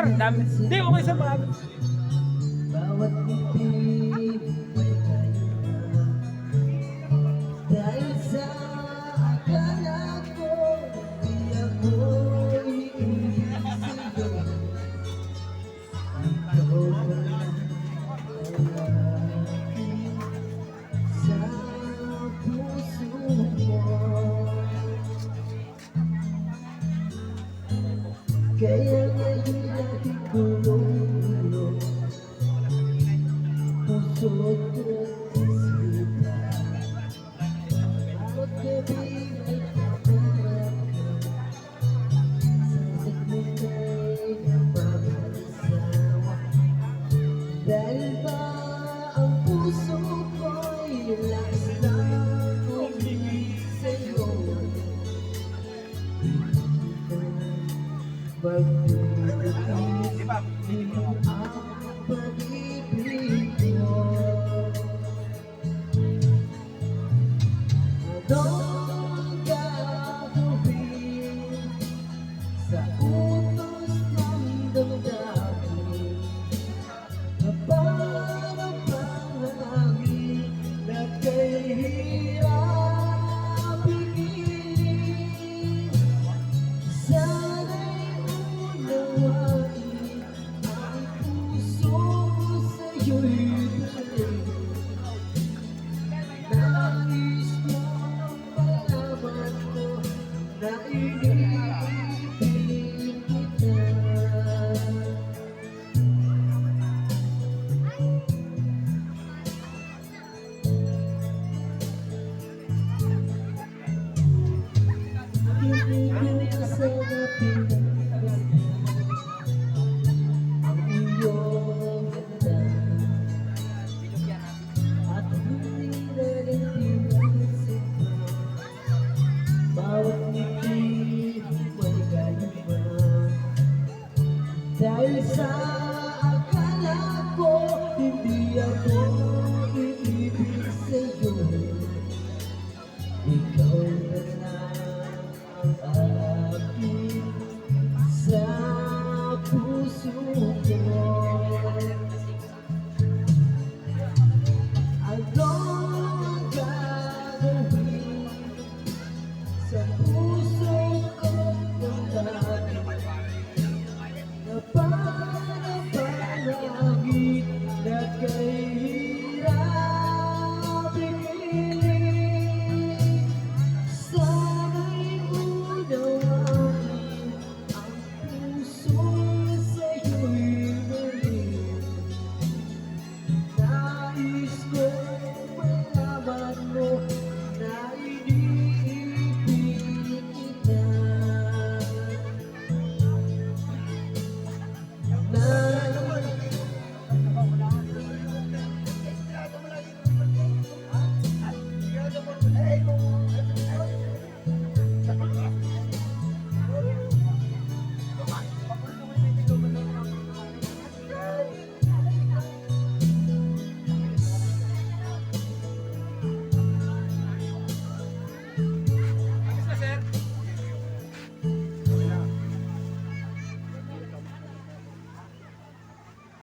sir. Dami. Hindi, okay sir. Mga... Bawat ngiti may kaya dahil sa akala ko di ako'y iisip ikaw pala sa puso mo kaya ngayon natin kulong-kulong puso't isipan bawat gabi ay kaparap sasag mo na'y napapalisawa dahil ba ang puso ko'y lakas